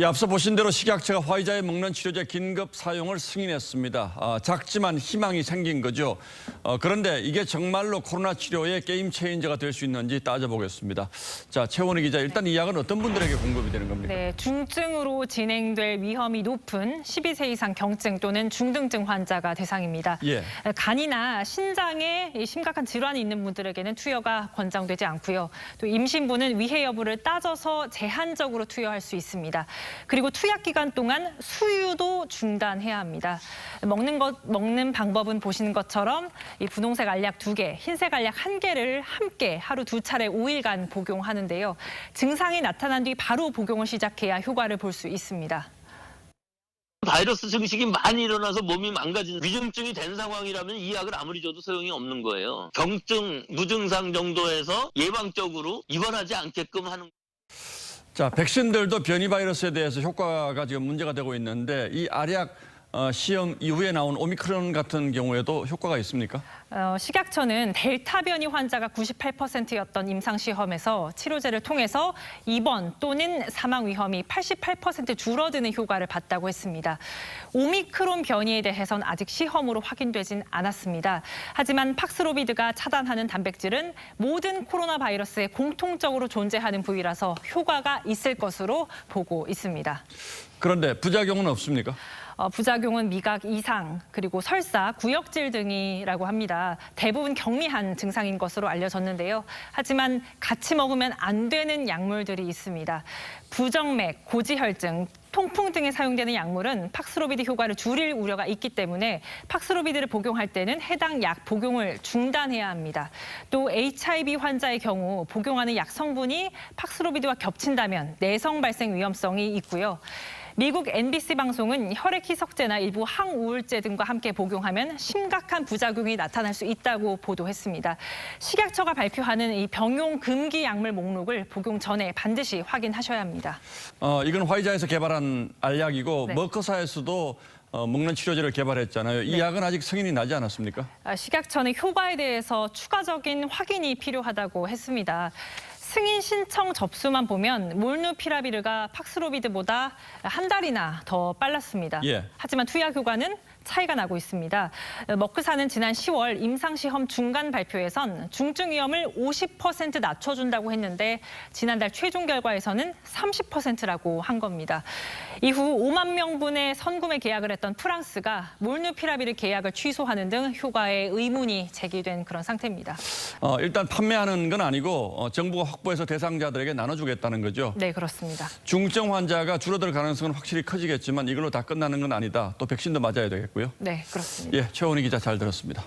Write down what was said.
앞서 보신 대로 식약처가 화이자에 먹는 치료제 긴급 사용을 승인했습니다. 작지만 희망이 생긴 거죠. 그런데 이게 정말로 코로나 치료의 게임 체인저가 될 수 있는지 따져보겠습니다. 자, 최원희 기자, 일단 이 약은 어떤 분들에게 공급이 되는 겁니까? 네, 중증으로 진행될 위험이 높은 12세 이상 경증 또는 중등증 환자가 대상입니다. 예. 간이나 신장에 심각한 질환이 있는 분들에게는 투여가 권장되지 않고요. 또 임신부는 위해 여부를 따져서 제한적으로 투여할 수 있습니다. 그리고 투약 기간 동안 수유도 중단해야 합니다. 먹는 방법은 보시는 것처럼 이 분홍색 알약 2개, 흰색 알약 1개를 함께 하루 2차례 5일간 복용하는데요. 증상이 나타난 뒤 바로 복용을 시작해야 효과를 볼 수 있습니다. 바이러스 증식이 많이 일어나서 몸이 망가진 위중증이 된 상황이라면 이 약을 아무리 줘도 소용이 없는 거예요. 경증, 무증상 정도에서 예방적으로 입원하지 않게끔 하는. 자, 백신들도 변이 바이러스에 대해서 효과가 지금 문제가 되고 있는데 이 알약 시험 이후에 나온 오미크론 같은 경우에도 효과가 있습니까? 식약처는 델타 변이 환자가 98%였던 임상시험에서 치료제를 통해서 입원 또는 사망 위험이 88% 줄어드는 효과를 봤다고 했습니다. 오미크론 변이에 대해서는 아직 시험으로 확인되진 않았습니다. 하지만 팍스로비드가 차단하는 단백질은 모든 코로나 바이러스에 공통적으로 존재하는 부위라서 효과가 있을 것으로 보고 있습니다. 그런데 부작용은 없습니까? 부작용은 미각 이상, 그리고 설사, 구역질 등이라고 합니다. 대부분 경미한 증상인 것으로 알려졌는데요. 하지만 같이 먹으면 안 되는 약물들이 있습니다. 부정맥, 고지혈증, 통풍 등에 사용되는 약물은 팍스로비드 효과를 줄일 우려가 있기 때문에 팍스로비드를 복용할 때는 해당 약 복용을 중단해야 합니다. 또 HIV 환자의 경우 복용하는 약 성분이 팍스로비드와 겹친다면 내성 발생 위험성이 있고요. 미국 NBC 방송은 혈액 희석제나 일부 항우울제 등과 함께 복용하면 심각한 부작용이 나타날 수 있다고 보도했습니다. 식약처가 발표하는 이 병용 금기 약물 목록을 복용 전에 반드시 확인하셔야 합니다. 이건 화이자에서 개발한 알약이고 네. 머크사에서도 먹는 치료제를 개발했잖아요. 이 네. 약은 아직 승인이 나지 않았습니까? 식약처는 효과에 대해서 추가적인 확인이 필요하다고 했습니다. 승인 신청 접수만 보면 몰누피라비르가 팍스로비드보다 한 달이나 더 빨랐습니다. 예. 하지만 투약 효과는 차이가 나고 있습니다. 머크사는 지난 10월 임상시험 중간 발표에선 중증 위험을 50% 낮춰준다고 했는데 지난달 최종 결과에서는 30%라고 한 겁니다. 이후 5만 명분의 선구매 계약을 했던 프랑스가 몰누피라비르 계약을 취소하는 등 효과에 의문이 제기된 그런 상태입니다. 일단 판매하는 건 아니고 정부가 확보해서 대상자들에게 나눠주겠다는 거죠. 네, 그렇습니다. 중증 환자가 줄어들 가능성은 확실히 커지겠지만 이걸로 다 끝나는 건 아니다. 또 백신도 맞아야 되겠고요. 네, 그렇습니다. 예, 최원희 기자 잘 들었습니다.